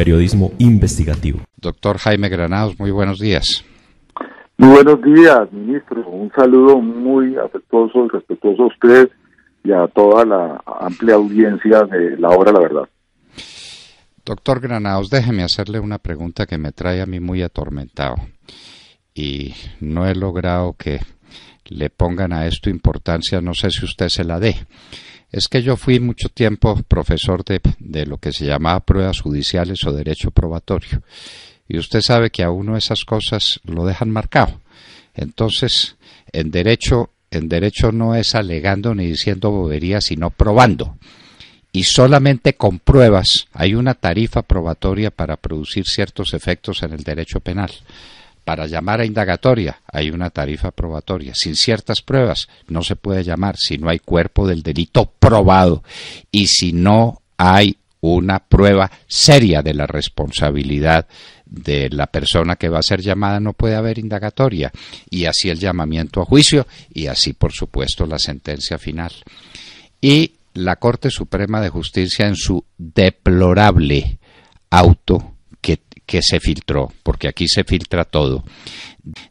periodismo investigativo. Doctor Jaime Granados, muy buenos días. Muy buenos días, ministro. Un saludo muy afectuoso y respetuoso a usted y a toda la amplia audiencia de La Hora de la Verdad. Doctor Granados, déjeme hacerle una pregunta que me trae a mí muy atormentado y no he logrado que le pongan a esto importancia, no sé si usted se la dé. Es que yo fui mucho tiempo profesor de lo que se llamaba pruebas judiciales o derecho probatorio. Y usted sabe que a uno esas cosas lo dejan marcado. Entonces, en derecho no es alegando ni diciendo boberías, sino probando. Y solamente con pruebas hay una tarifa probatoria para producir ciertos efectos en el derecho penal. Para llamar a indagatoria hay una tarifa probatoria. Sin ciertas pruebas no se puede llamar si no hay cuerpo del delito probado y si no hay una prueba seria de la responsabilidad de la persona que va a ser llamada, no puede haber indagatoria, y así el llamamiento a juicio y así por supuesto la sentencia final. Y la Corte Suprema de Justicia, en su deplorable auto que se filtró, porque aquí se filtra todo,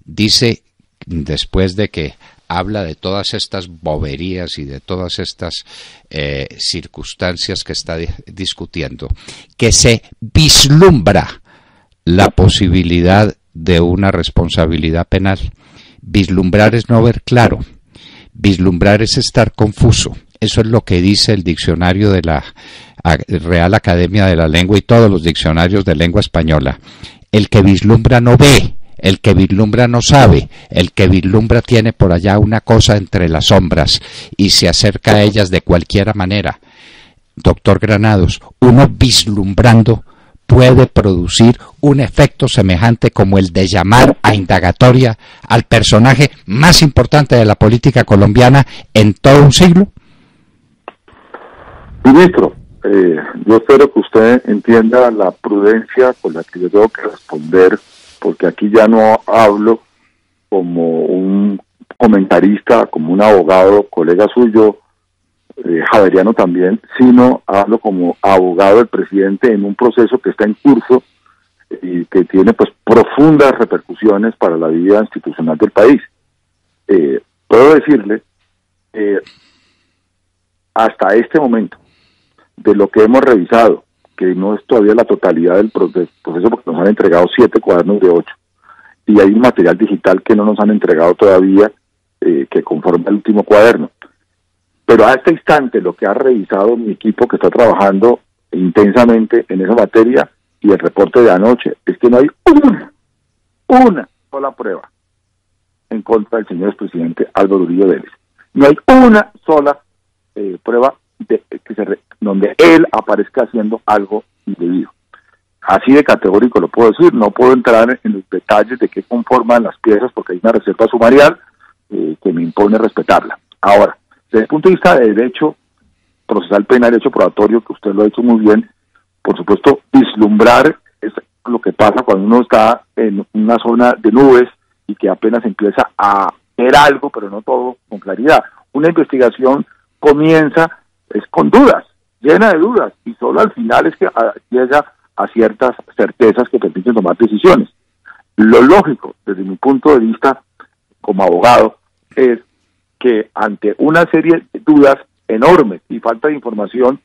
dice, después de que habla de todas estas boberías y de todas estas circunstancias que está discutiendo, que se vislumbra la posibilidad de una responsabilidad penal. Vislumbrar es no ver claro, vislumbrar es estar confuso. Eso es lo que dice el diccionario de la Real Academia de la Lengua y todos los diccionarios de lengua española. El que vislumbra no ve, el que vislumbra no sabe, el que vislumbra tiene por allá una cosa entre las sombras y se acerca a ellas de cualquier manera. Doctor Granados, uno vislumbrando puede producir un efecto semejante como el de llamar a indagatoria al personaje más importante de la política colombiana en todo un siglo. Ministro, yo espero que usted entienda la prudencia con la que yo tengo que responder, porque aquí ya no hablo como un comentarista, como un abogado, colega suyo, javeriano también, sino hablo como abogado del presidente en un proceso que está en curso y que tiene pues profundas repercusiones para la vida institucional del país. Puedo decirle, hasta este momento, de lo que hemos revisado, que no es todavía la totalidad del proceso, porque nos han entregado 7 cuadernos de 8, y hay un material digital que no nos han entregado todavía, que conforma el último cuaderno. Pero a este instante, lo que ha revisado mi equipo que está trabajando intensamente en esa materia, y el reporte de anoche, es que no hay una sola prueba en contra del señor expresidente Álvaro Uribe Vélez. No hay una sola prueba donde él aparezca haciendo algo indebido. Así de categórico lo puedo decir, no puedo entrar en los detalles de qué conforman las piezas porque hay una reserva sumarial que me impone respetarla. Ahora, desde el punto de vista de derecho procesal penal, derecho probatorio, que usted lo ha hecho muy bien, por supuesto, vislumbrar es lo que pasa cuando uno está en una zona de nubes y que apenas empieza a ver algo, pero no todo con claridad. Una investigación comienza es con dudas, llena de dudas, y solo al final es que llega a ciertas certezas que permiten tomar decisiones. Lo lógico, desde mi punto de vista como abogado, es que ante una serie de dudas enormes y falta de información,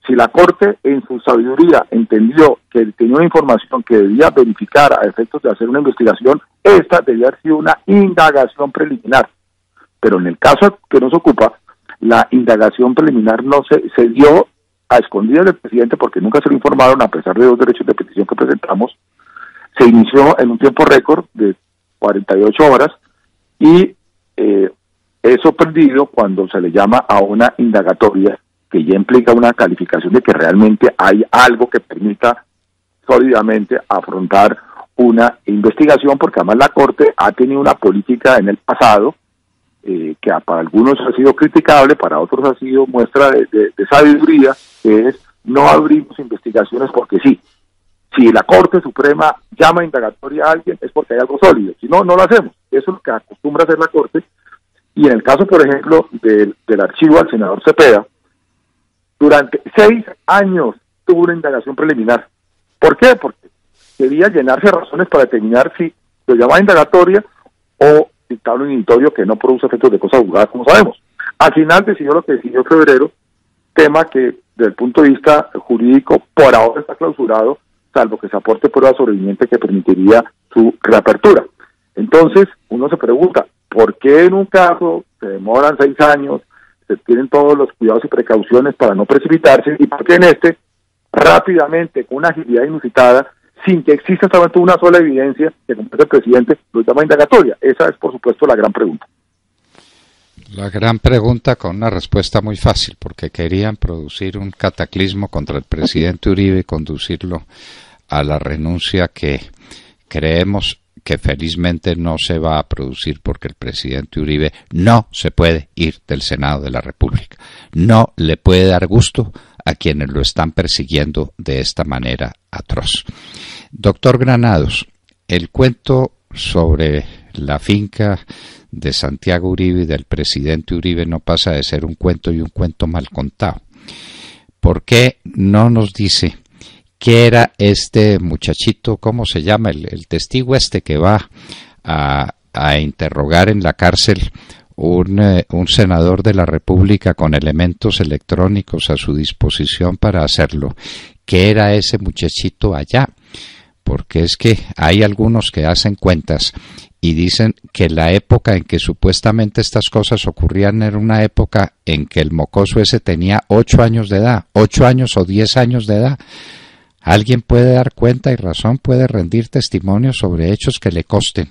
si la Corte en su sabiduría entendió que tenía una información que debía verificar a efectos de hacer una investigación, esta debía haber sido una indagación preliminar. Pero en el caso que nos ocupa, la indagación preliminar no se dio a escondidas del presidente porque nunca se lo informaron, a pesar de 2 derechos de petición que presentamos. Se inició en un tiempo récord de 48 horas y es sorprendido cuando se le llama a una indagatoria que ya implica una calificación de que realmente hay algo que permita sólidamente afrontar una investigación, porque además la Corte ha tenido una política en el pasado que para algunos ha sido criticable, para otros ha sido muestra de sabiduría, que es no abrimos investigaciones porque sí. Si la Corte Suprema llama a indagatoria a alguien es porque hay algo sólido, si no, no lo hacemos. Eso es lo que acostumbra hacer la Corte. Y en el caso, por ejemplo, del archivo al senador Cepeda, durante 6 años tuvo una indagación preliminar. ¿Por qué? Porque quería llenarse de razones para determinar si lo llamaba indagatoria o dictado inhibitorio que no produce efectos de cosa juzgada, como sabemos. Al final decidió lo que decidió en febrero, tema que desde el punto de vista jurídico por ahora está clausurado, salvo que se aporte prueba sobreviviente que permitiría su reapertura. Entonces, uno se pregunta, ¿por qué en un caso se demoran 6 años, se tienen todos los cuidados y precauciones para no precipitarse, y por qué en este, rápidamente, con una agilidad inusitada, sin que exista hasta ahora una sola evidencia que compete el presidente, lo llama indagatoria? Esa es, por supuesto, la gran pregunta. La gran pregunta con una respuesta muy fácil, porque querían producir un cataclismo contra el presidente Uribe y conducirlo a la renuncia que creemos que felizmente no se va a producir, porque el presidente Uribe no se puede ir del Senado de la República. No le puede dar gusto a quienes lo están persiguiendo de esta manera atroz. Doctor Granados, el cuento sobre la finca de Santiago Uribe y del presidente Uribe no pasa de ser un cuento, y un cuento mal contado. ¿Por qué no nos dice qué era este muchachito, cómo se llama, el testigo este que va a interrogar en la cárcel un senador de la República con elementos electrónicos a su disposición para hacerlo? ¿Qué era ese muchachito allá? Porque es que hay algunos que hacen cuentas y dicen que la época en que supuestamente estas cosas ocurrían era una época en que el mocoso ese tenía 8 años de edad, 8 años o 10 años de edad. ¿Alguien puede dar cuenta y razón, puede rendir testimonio sobre hechos que le consten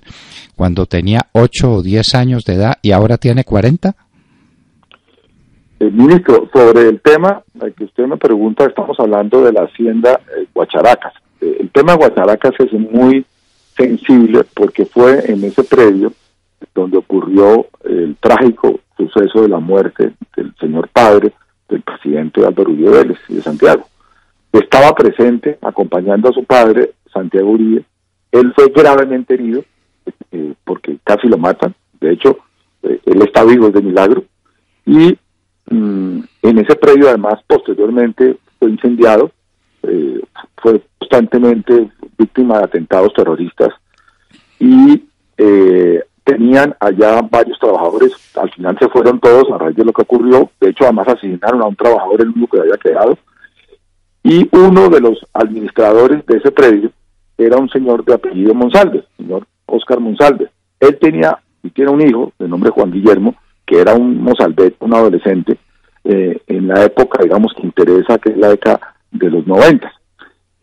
cuando tenía 8 o 10 años de edad y ahora tiene 40? Ministro, sobre el tema que usted me pregunta, estamos hablando de la hacienda Guacharacas. El tema Guacharacas es muy sensible porque fue en ese predio donde ocurrió el trágico suceso de la muerte del señor padre del presidente Álvaro Uribe Vélez de Santiago. Estaba presente acompañando a su padre, Santiago Uribe. Él fue gravemente herido porque casi lo matan. De hecho, él está vivo, es de milagro. Y en ese predio, además, posteriormente fue incendiado. Fue constantemente víctima de atentados terroristas y tenían allá varios trabajadores. Al final se fueron todos a raíz de lo que ocurrió. De hecho, además asesinaron a un trabajador, el único que había quedado. Y uno de los administradores de ese predio era un señor de apellido Monsalve, señor Óscar Monsalve. Él tenía y tiene un hijo de nombre Juan Guillermo, que era un mozalbete, un adolescente, en la época, digamos, que interesa, que es la década de los 90.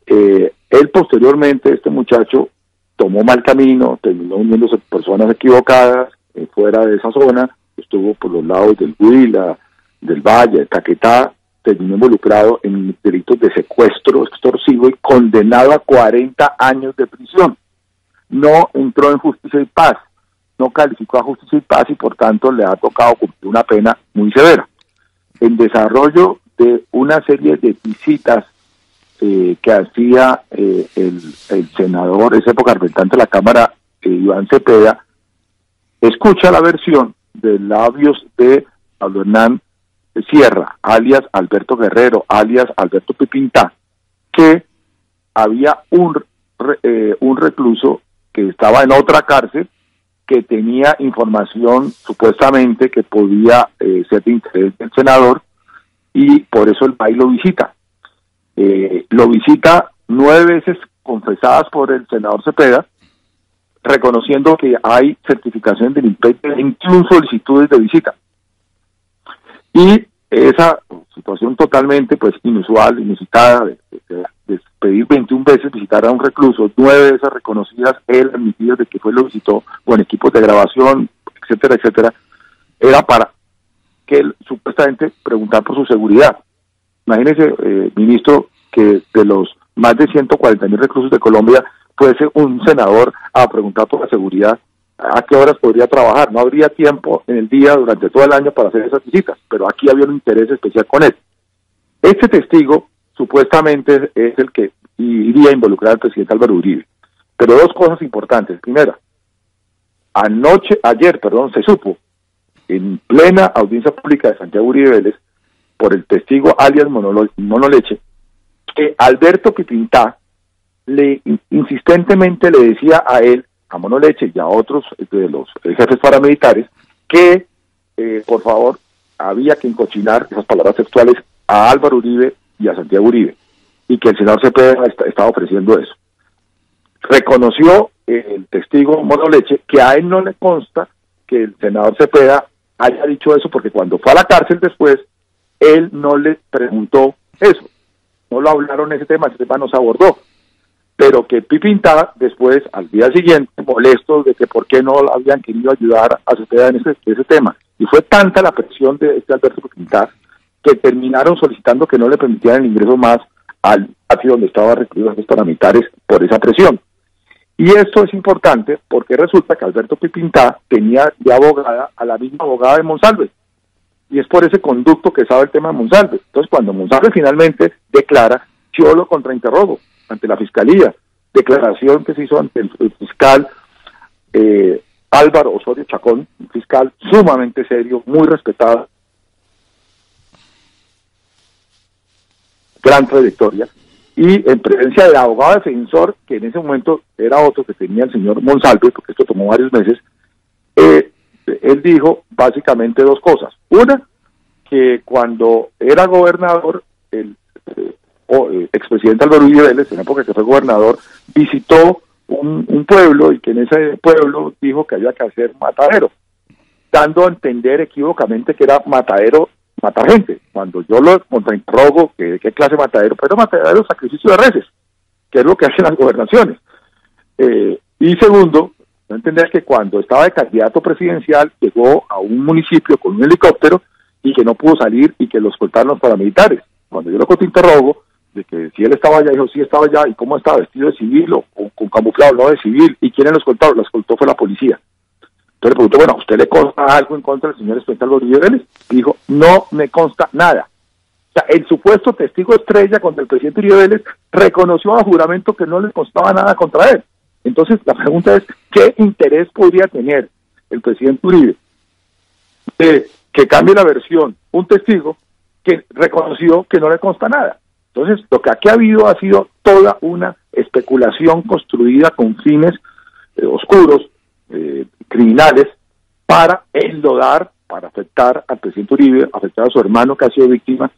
Él posteriormente, este muchacho, tomó mal camino, terminó uniéndose personas equivocadas, fuera de esa zona, estuvo por los lados del Huila, del Valle, de Caquetá, terminó involucrado en delitos de secuestro extorsivo y condenado a 40 años de prisión. No entró en Justicia y Paz, no calificó a Justicia y Paz y por tanto le ha tocado cumplir una pena muy severa. En desarrollo de una serie de visitas que hacía el senador, esa época representante de la Cámara, Iván Cepeda, escucha la versión de labios de Pablo Hernán Sierra, alias Alberto Guerrero, alias Alberto Pipintá, que había un recluso que estaba en otra cárcel que tenía información supuestamente que podía ser de interés del senador y por eso el país lo visita. Lo visita 9 veces confesadas por el senador Cepeda, reconociendo que hay certificación del INPEC e incluso solicitudes de visita. Y esa situación totalmente pues inusual, inusitada, de pedir 21 veces visitar a un recluso, 9 veces reconocidas, él admitido de que fue lo visitó con equipos de grabación, etcétera, etcétera, era para que él supuestamente preguntar por su seguridad. Imagínese, ministro, que de los más de 140.000 reclusos de Colombia fuese un senador a preguntar por la seguridad. ¿A qué horas podría trabajar? No habría tiempo en el día durante todo el año para hacer esas visitas, pero aquí había un interés especial con él. Este testigo supuestamente es el que iría a involucrar al presidente Álvaro Uribe. Pero 2 cosas importantes. Primera, ayer se supo en plena audiencia pública de Santiago Uribe Vélez por el testigo alias Monoleche que Alberto Pipintá insistentemente le decía a él, a Monoleche y a otros de los jefes paramilitares, que por favor había que encochinar, esas palabras textuales, a Álvaro Uribe y a Santiago Uribe, y que el senador Cepeda estaba ofreciendo eso. Reconoció el testigo Monoleche que a él no le consta que el senador Cepeda haya dicho eso, porque cuando fue a la cárcel después, él no le preguntó eso, no lo hablaron ese tema no se abordó, pero que Pipintá después, al día siguiente, molesto de que por qué no habían querido ayudar a Cepeda en ese tema, y fue tanta la presión de este Alberto Pipintá que terminaron solicitando que no le permitieran el ingreso más al patio donde estaban recluidos los paramilitares por esa presión. Y esto es importante porque resulta que Alberto Pipintá tenía de abogada a la misma abogada de Monsalve, y es por ese conducto que sabe el tema de Monsalve. Entonces, cuando Monsalve finalmente declara, yo lo contrainterrogo ante la Fiscalía, declaración que se hizo ante el fiscal Álvaro Osorio Chacón, un fiscal sumamente serio, muy respetado, gran trayectoria, y en presencia del abogado defensor, que en ese momento era otro que tenía el señor Monsalve, porque esto tomó varios meses, él dijo básicamente dos cosas. Una, que cuando era gobernador, el expresidente Álvaro Uribe Vélez, en la época que fue gobernador, visitó un pueblo, y que en ese pueblo dijo que había que hacer matadero, dando a entender equívocamente que era matadero, matar gente. Cuando yo lo contrainterrogo, que de qué clase de matadero, pero matadero es sacrificio de reses, que es lo que hacen las gobernaciones. Y segundo, no entender que cuando estaba de candidato presidencial llegó a un municipio con un helicóptero y que no pudo salir y que lo escoltaron los paramilitares. Cuando yo lo contrainterrogo de que si él estaba allá, dijo sí estaba allá, y cómo estaba, vestido de civil o con camuflado, no de civil, y quién lo escoltó, fue la policía. Entonces le pregunto, bueno, ¿a usted le consta algo en contra del señor expresidente Álvaro Uribe Vélez? Y dijo, no me consta nada. O sea, el supuesto testigo estrella contra el presidente Uribe Vélez reconoció a juramento que no le constaba nada contra él. Entonces la pregunta es, ¿qué interés podría tener el presidente Uribe de que cambie la versión un testigo que reconoció que no le consta nada? Entonces, lo que aquí ha habido ha sido toda una especulación construida con fines oscuros, criminales, para enlodar, para afectar al presidente Uribe, afectar a su hermano que ha sido víctima,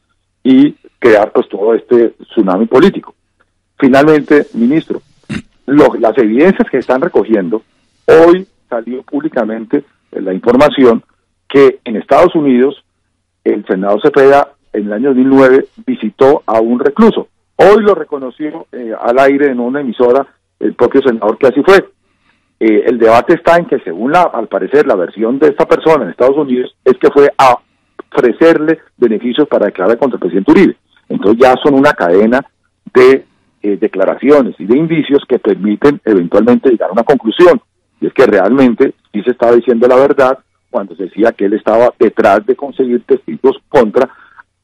y crear pues todo este tsunami político. Finalmente, ministro, las evidencias que están recogiendo, hoy salió públicamente la información que en Estados Unidos el senador Cepeda en el año 2009 visitó a un recluso. Hoy lo reconoció al aire en una emisora el propio senador que así fue. El debate está en que, según al parecer la versión de esta persona en Estados Unidos, es que fue a ofrecerle beneficios para declarar contra el presidente Uribe. Entonces ya son una cadena de declaraciones y de indicios que permiten eventualmente llegar a una conclusión, y es que realmente sí se estaba diciendo la verdad cuando se decía que él estaba detrás de conseguir testigos contra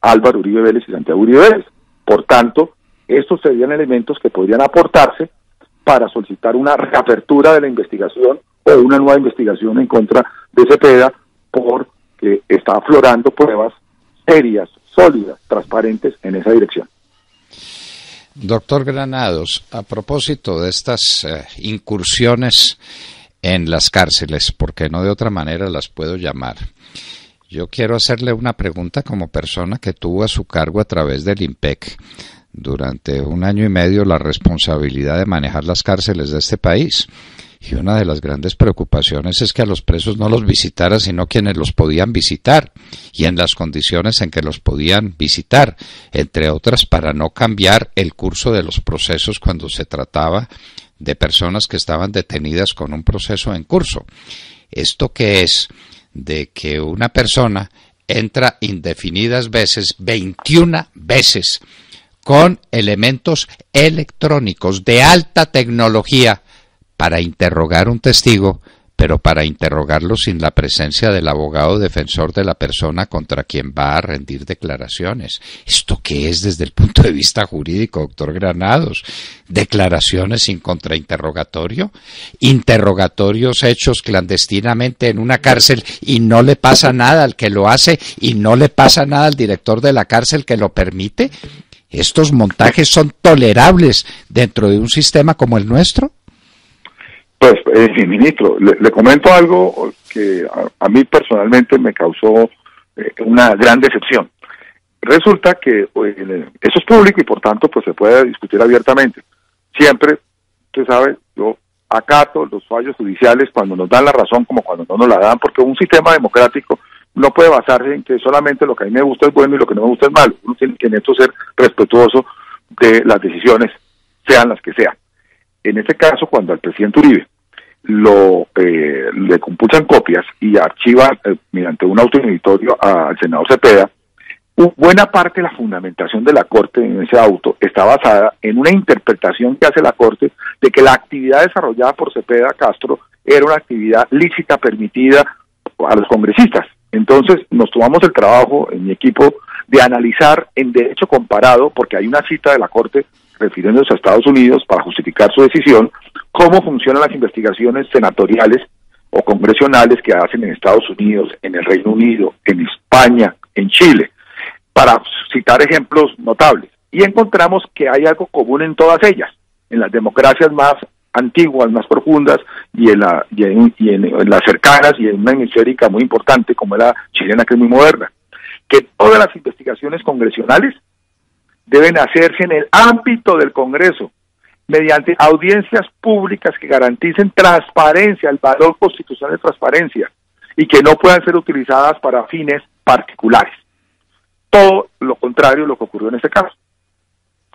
Álvaro Uribe Vélez y Santiago Uribe Vélez. Por tanto, estos serían elementos que podrían aportarse para solicitar una reapertura de la investigación o una nueva investigación en contra de Cepeda, porque está aflorando pruebas serias, sólidas, transparentes en esa dirección. Doctor Granados, a propósito de estas incursiones en las cárceles, porque no de otra manera las puedo llamar, yo quiero hacerle una pregunta como persona que tuvo a su cargo a través del IMPEC durante 1 año y medio la responsabilidad de manejar las cárceles de este país. Y una de las grandes preocupaciones es que a los presos no los visitara sino quienes los podían visitar, y en las condiciones en que los podían visitar, entre otras para no cambiar el curso de los procesos cuando se trataba de personas que estaban detenidas con un proceso en curso. ¿Esto qué es? De que una persona entra indefinidas veces, 21 veces, con elementos electrónicos de alta tecnología para interrogar un testigo, pero para interrogarlo sin la presencia del abogado defensor de la persona contra quien va a rendir declaraciones. ¿Esto qué es desde el punto de vista jurídico, doctor Granados? ¿Declaraciones sin contrainterrogatorio? ¿Interrogatorios hechos clandestinamente en una cárcel y no le pasa nada al que lo hace y no le pasa nada al director de la cárcel que lo permite? ¿Estos montajes son tolerables dentro de un sistema como el nuestro? Pues, ministro, le comento algo que a mí personalmente me causó una gran decepción. Resulta que eso es público y por tanto pues se puede discutir abiertamente. Siempre, usted sabe, yo acato los fallos judiciales cuando nos dan la razón como cuando no nos la dan, porque un sistema democrático no puede basarse en que solamente lo que a mí me gusta es bueno y lo que no me gusta es malo. Uno tiene que en esto ser respetuoso de las decisiones, sean las que sean. En este caso, cuando al presidente Uribe le compulsan copias y archivan mediante un auto inhibitorio al senador Cepeda, buena parte de la fundamentación de la Corte en ese auto está basada en una interpretación que hace la Corte de que la actividad desarrollada por Cepeda Castro era una actividad lícita, permitida a los congresistas. Entonces nos tomamos el trabajo en mi equipo de analizar en derecho comparado, porque hay una cita de la Corte refiriéndose a Estados Unidos para justificar su decisión, cómo funcionan las investigaciones senatoriales o congresionales que hacen en Estados Unidos, en el Reino Unido, en España, en Chile, para citar ejemplos notables. Y encontramos que hay algo común en todas ellas, en las democracias más antiguas, más profundas, y en las cercanas, y en una hemisférica muy importante como la chilena, que es muy moderna, que todas las investigaciones congresionales deben hacerse en el ámbito del Congreso, mediante audiencias públicas que garanticen transparencia, el valor constitucional de transparencia, y que no puedan ser utilizadas para fines particulares. Todo lo contrario de lo que ocurrió en este caso.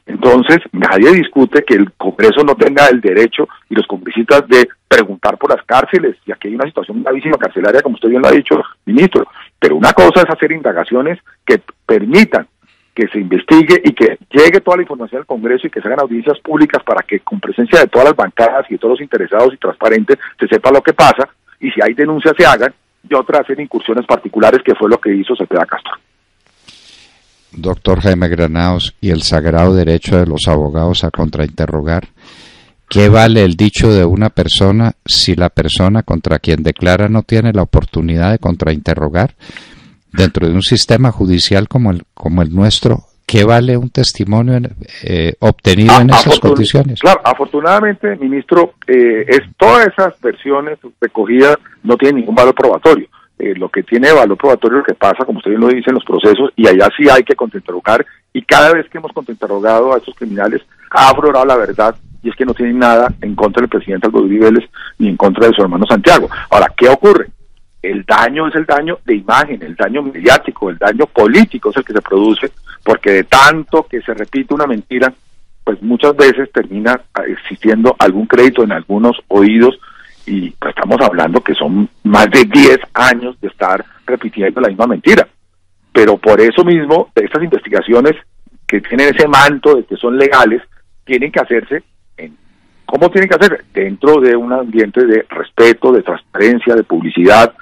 Entonces, nadie discute que el Congreso no tenga el derecho y los congresistas de preguntar por las cárceles, y aquí hay una situación gravísima carcelaria, como usted bien lo ha dicho, ministro, pero una cosa es hacer indagaciones que permitan que se investigue y que llegue toda la información al Congreso y que se hagan audiencias públicas para que con presencia de todas las bancadas y de todos los interesados y transparentes se sepa lo que pasa, y si hay denuncias se hagan, y otra hacer incursiones particulares, que fue lo que hizo Cepeda Castro. Doctor Jaime Granados, y el sagrado derecho de los abogados a contrainterrogar, ¿qué vale el dicho de una persona si la persona contra quien declara no tiene la oportunidad de contrainterrogar? Dentro de un sistema judicial como el nuestro, ¿qué vale un testimonio obtenido en esas condiciones? Claro, afortunadamente, ministro, todas esas versiones recogidas no tienen ningún valor probatorio. Lo que tiene valor probatorio es lo que pasa, como usted bien lo dice, en los procesos, y allá sí hay que contrainterrogar, y cada vez que hemos contrainterrogado a estos criminales ha aflorado la verdad, y es que no tienen nada en contra del presidente Álvaro Uribe Vélez ni en contra de su hermano Santiago. Ahora, ¿qué ocurre? El daño es el daño de imagen, el daño mediático, el daño político es el que se produce, porque de tanto que se repite una mentira, pues muchas veces termina existiendo algún crédito en algunos oídos, y pues estamos hablando que son más de 10 años de estar repitiendo la misma mentira. Pero por eso mismo, estas investigaciones que tienen ese manto de que son legales, tienen que hacerse ¿cómo tienen que hacerse? Dentro de un ambiente de respeto, de transparencia, de publicidad,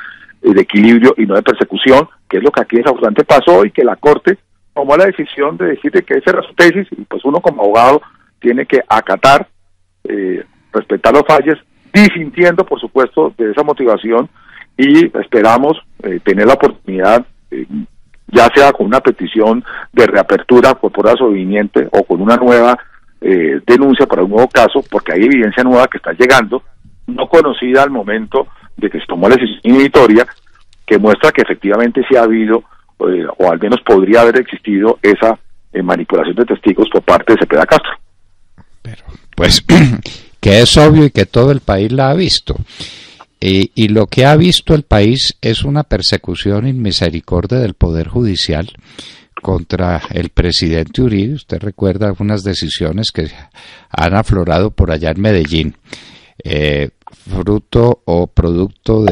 de equilibrio y no de persecución, que es lo que aquí desafortunadamente pasó, y que la Corte tomó la decisión de decir que esa era su tesis, y pues uno como abogado tiene que acatar, respetar los fallos, disintiendo por supuesto de esa motivación, y esperamos tener la oportunidad, ya sea con una petición de reapertura por prueba sobreviviente o con una nueva denuncia para un nuevo caso, porque hay evidencia nueva que está llegando, no conocida al momento de que se tomó la decisión inhibitoria, que muestra que efectivamente sí ha habido, o al menos podría haber existido, esa manipulación de testigos por parte de Cepeda Castro. Pero, pues, que es obvio y que todo el país la ha visto. Y lo que ha visto el país es una persecución sin misericordia del Poder Judicial contra el presidente Uribe. Usted recuerda algunas decisiones que han aflorado por allá en Medellín, fruto o producto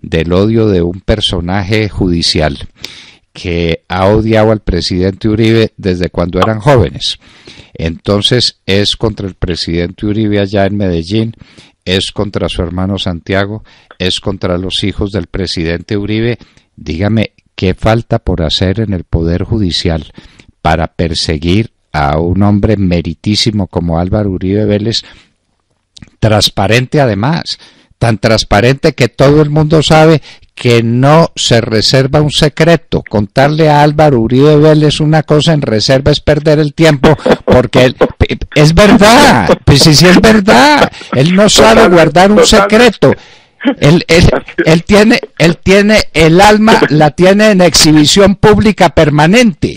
del odio de un personaje judicial que ha odiado al presidente Uribe desde cuando eran jóvenes. Entonces es contra el presidente Uribe allá en Medellín, es contra su hermano Santiago, es contra los hijos del presidente Uribe. Dígame, ¿qué falta por hacer en el Poder Judicial para perseguir a un hombre meritísimo como Álvaro Uribe Vélez, transparente además, tan transparente que todo el mundo sabe que no se reserva un secreto. Contarle a Álvaro Uribe Vélez una cosa en reserva es perder el tiempo, porque es verdad, pues sí es verdad, él no sabe guardar un secreto. Él tiene el alma, la tiene en exhibición pública permanente.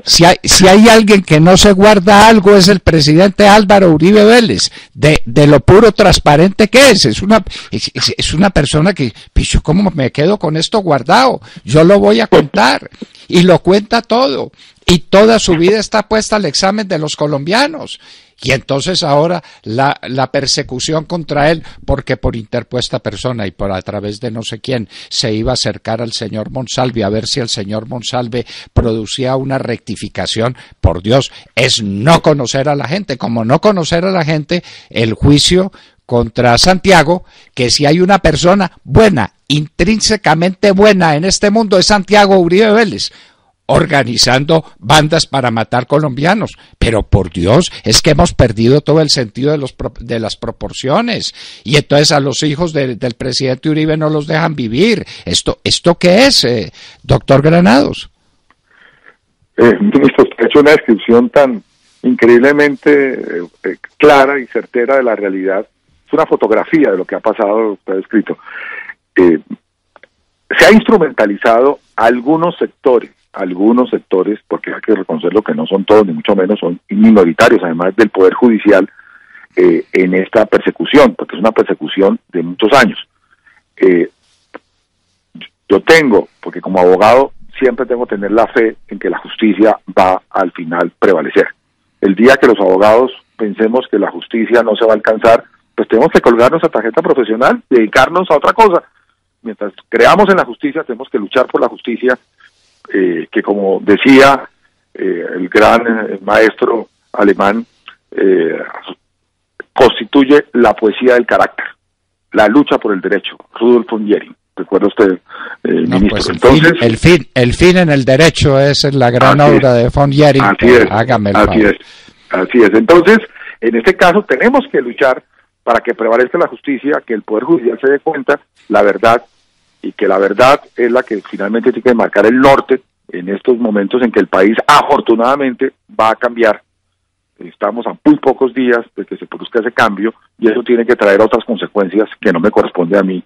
Si hay alguien que no se guarda algo es el presidente Álvaro Uribe Vélez, de lo puro transparente que es. Es una persona que, pues yo cómo me quedo con esto guardado, yo lo voy a contar, y lo cuenta todo, y toda su vida está puesta al examen de los colombianos. Y entonces ahora la persecución contra él, porque por interpuesta persona y por a través de no sé quién se iba a acercar al señor Monsalve a ver si el señor Monsalve producía una rectificación, por Dios, es no conocer a la gente. Como no conocer a la gente, el juicio contra Santiago, que si hay una persona buena, intrínsecamente buena en este mundo, es Santiago Uribe Vélez, organizando bandas para matar colombianos. Pero por Dios, es que hemos perdido todo el sentido de las proporciones, y entonces a los hijos del presidente Uribe no los dejan vivir. ¿Esto qué es, doctor Granados? Ministro, usted ha hecho una descripción tan increíblemente clara y certera de la realidad. Es una fotografía de lo que ha pasado, usted ha descrito. Se ha instrumentalizado algunos sectores, porque hay que reconocerlo que no son todos, ni mucho menos, son minoritarios, además del Poder Judicial, en esta persecución, porque es una persecución de muchos años. Yo porque como abogado siempre tengo que tener la fe en que la justicia va al final prevalecer. El día que los abogados pensemos que la justicia no se va a alcanzar, pues tenemos que colgar nuestra tarjeta profesional, dedicarnos a otra cosa. Mientras creamos en la justicia, tenemos que luchar por la justicia, que como decía el gran maestro alemán, constituye la poesía del carácter, la lucha por el derecho. Rudolf von Jhering, ¿recuerda usted, ministro? Pues entonces, el fin en el derecho es la gran obra de von Jhering. Así es, hágame el así favor. Así es. Entonces, en este caso tenemos que luchar para que prevalezca la justicia, que el Poder Judicial se dé cuenta la verdad, y que la verdad es la que finalmente tiene que marcar el norte en estos momentos en que el país afortunadamente va a cambiar. Estamos a muy pocos días de que se produzca ese cambio, y eso tiene que traer otras consecuencias que no me corresponde a mí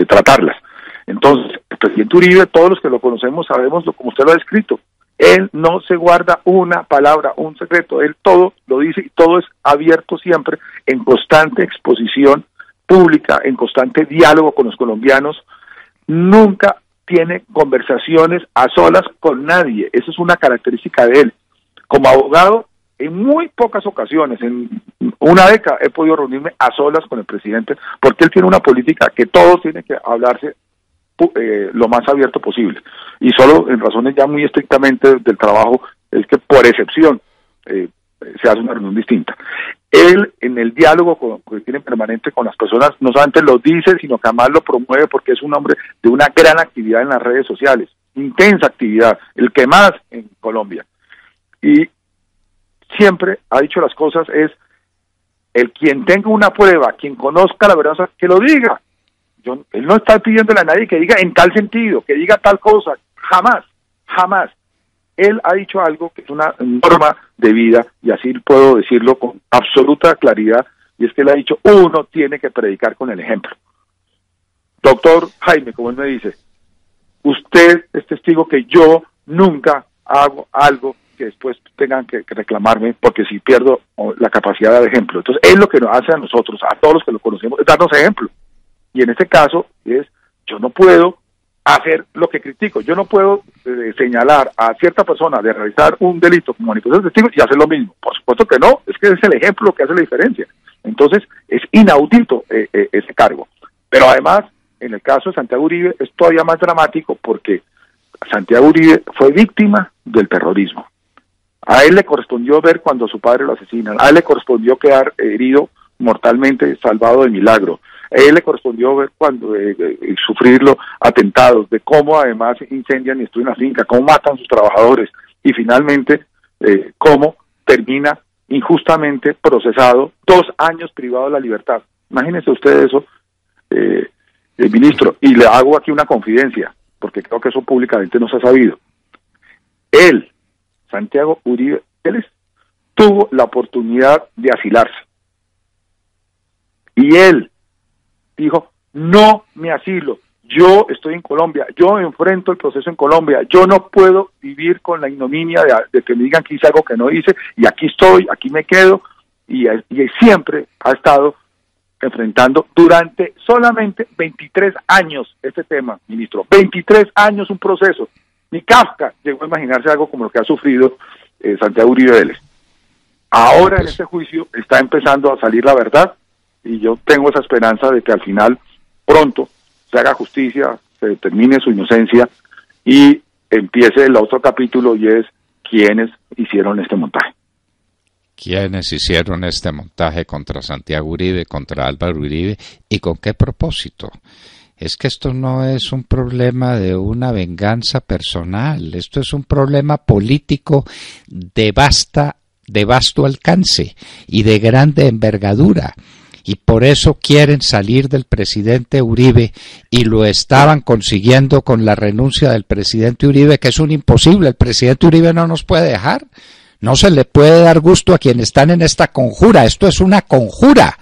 tratarlas. Entonces, el presidente Uribe, todos los que lo conocemos sabemos como usted lo ha descrito. Él no se guarda una palabra, un secreto, él todo lo dice, y todo es abierto siempre, en constante exposición pública, en constante diálogo con los colombianos. Nunca tiene conversaciones a solas con nadie. Eso es una característica de él. Como abogado, en muy pocas ocasiones, en una década, he podido reunirme a solas con el presidente, porque él tiene una política que todos tienen que hablarse lo más abierto posible, y solo en razones ya muy estrictamente del trabajo es que por excepción se hace una reunión distinta. Él, en el diálogo que tiene permanente con las personas, no solamente lo dice, sino que además lo promueve, porque es un hombre de una gran actividad en las redes sociales, intensa actividad, el que más en Colombia, y siempre ha dicho las cosas, es el quien tenga una prueba, quien conozca la verdad, que lo diga. Él no está pidiéndole a nadie que diga en tal sentido, que diga tal cosa, jamás, jamás. Él ha dicho algo que es una norma de vida, y así puedo decirlo con absoluta claridad, y es que él ha dicho, uno tiene que predicar con el ejemplo. Doctor Jaime, como él me dice, usted es testigo que yo nunca hago algo que después tengan que reclamarme, porque si pierdo la capacidad de ejemplo. Entonces, él lo que nos hace a nosotros, a todos los que lo conocemos, es darnos ejemplo. Y en este caso yo no puedo hacer lo que critico, yo no puedo señalar a cierta persona de realizar un delito como manipulación de testigos y hacer lo mismo. Por supuesto que no, es que es el ejemplo que hace la diferencia. Entonces es inaudito ese cargo. Pero además, en el caso de Santiago Uribe es todavía más dramático, porque Santiago Uribe fue víctima del terrorismo. A él le correspondió ver cuando a su padre lo asesinan, a él le correspondió quedar herido mortalmente, salvado de milagro. A él le correspondió ver cuando sufrir los atentados, de cómo además incendian y destruyen la finca, cómo matan a sus trabajadores, y finalmente cómo termina injustamente procesado, 2 años privado de la libertad. Imagínense ustedes eso, ministro, y le hago aquí una confidencia, porque creo que eso públicamente no se ha sabido. Él, Santiago Uribe Vélez, tuvo la oportunidad de asilarse. Y él dijo, no me asilo, yo estoy en Colombia, yo enfrento el proceso en Colombia, yo no puedo vivir con la ignominia de que me digan que hice algo que no hice, y aquí estoy, aquí me quedo, y siempre ha estado enfrentando durante solamente 23 años este tema, ministro, 23 años un proceso. Ni Kafka llegó a imaginarse algo como lo que ha sufrido Santiago Uribe Vélez. Ahora en este juicio está empezando a salir la verdad, y yo tengo esa esperanza de que al final, pronto, se haga justicia, se determine su inocencia y empiece el otro capítulo, y es quiénes hicieron este montaje. ¿Quiénes hicieron este montaje contra Santiago Uribe, contra Álvaro Uribe, y con qué propósito? Es que esto no es un problema de una venganza personal, esto es un problema político de vasto alcance y de grande envergadura. Y por eso quieren salir del presidente Uribe, y lo estaban consiguiendo con la renuncia del presidente Uribe, que es un imposible. El presidente Uribe no nos puede dejar, no se le puede dar gusto a quienes están en esta conjura, esto es una conjura,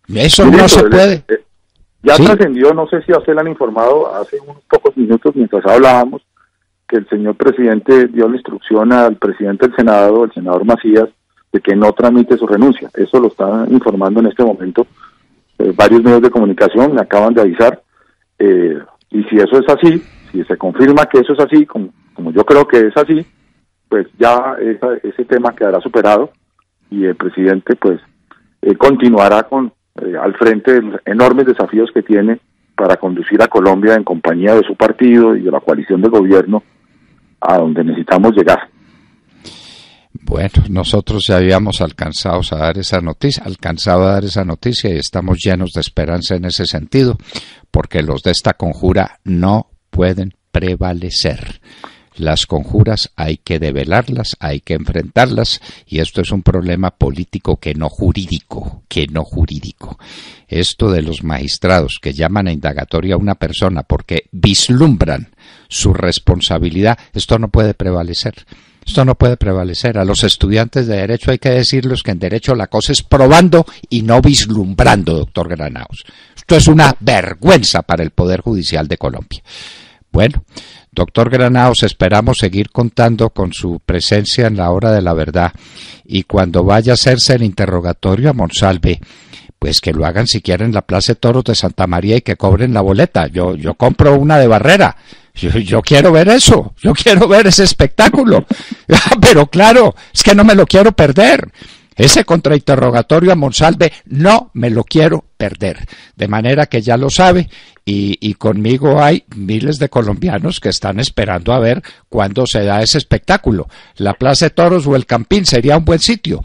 eso no se puede. Ya ¿Sí? trascendió, no sé si a usted le han informado hace unos pocos minutos mientras hablábamos, que el señor presidente dio la instrucción al presidente del Senado, el senador Macías, de que no tramite su renuncia. Eso lo están informando en este momento varios medios de comunicación, me acaban de avisar, y si eso es así, si se confirma que eso es así, como yo creo que es así, pues ya ese tema quedará superado, y el presidente pues continuará al frente de los enormes desafíos que tiene para conducir a Colombia en compañía de su partido y de la coalición de gobierno a donde necesitamos llegar. Bueno, nosotros ya habíamos alcanzado a dar esa noticia, y estamos llenos de esperanza en ese sentido, porque los de esta conjura no pueden prevalecer. Las conjuras hay que develarlas, hay que enfrentarlas, y esto es un problema político que no jurídico. Esto de los magistrados que llaman a indagatoria a una persona porque vislumbran su responsabilidad, esto no puede prevalecer. A los estudiantes de Derecho hay que decirles que en Derecho la cosa es probando y no vislumbrando, doctor Granados. Esto es una vergüenza para el Poder Judicial de Colombia. Bueno, doctor Granados, esperamos seguir contando con su presencia en la hora de la verdad, y cuando vaya a hacerse el interrogatorio a Monsalve, pues que lo hagan siquiera en la Plaza de Toros de Santa María y que cobren la boleta. Yo compro una de Barrera. Yo quiero ver eso, yo quiero ver ese espectáculo. Pero claro, es que no me lo quiero perder. Ese contrainterrogatorio a Monsalve no me lo quiero perder. De manera que ya lo sabe, y conmigo hay miles de colombianos que están esperando a ver cuándo se da ese espectáculo. La Plaza de Toros o el Campín sería un buen sitio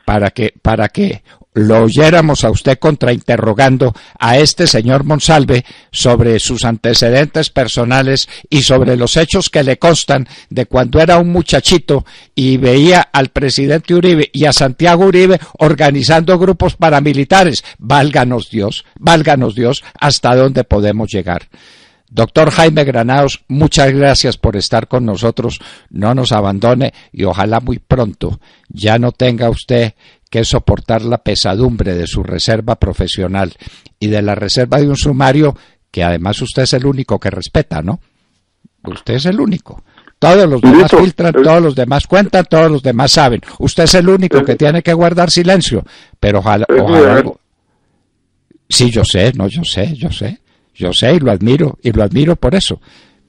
para que lo oyéramos a usted contrainterrogando a este señor Monsalve sobre sus antecedentes personales y sobre los hechos que le constan de cuando era un muchachito y veía al presidente Uribe y a Santiago Uribe organizando grupos paramilitares. Válganos Dios, hasta dónde podemos llegar. Doctor Jaime Granados, muchas gracias por estar con nosotros, no nos abandone, y ojalá muy pronto ya no tenga usted que soportar la pesadumbre de su reserva profesional y de la reserva de un sumario que además usted es el único que respeta, ¿no? Usted es el único. Todos los demás filtran, todos los demás cuentan, todos los demás saben. Usted es el único que tiene que guardar silencio, pero ojalá Sí, yo sé, y lo admiro por eso,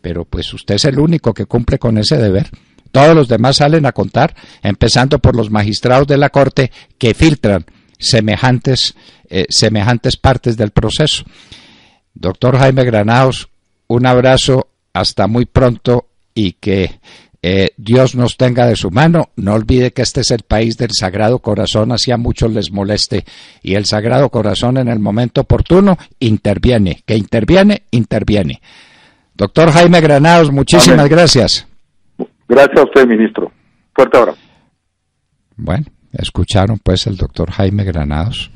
pero pues usted es el único que cumple con ese deber. Todos los demás salen a contar, empezando por los magistrados de la Corte que filtran semejantes partes del proceso. Doctor Jaime Granados, un abrazo, hasta muy pronto, y que Dios nos tenga de su mano. No olvide que este es el país del Sagrado Corazón, así a muchos les moleste, y el Sagrado Corazón en el momento oportuno interviene. Doctor Jaime Granados, muchísimas gracias. Gracias a usted, ministro. Fuerte abrazo. Bueno, escucharon pues el doctor Jaime Granados.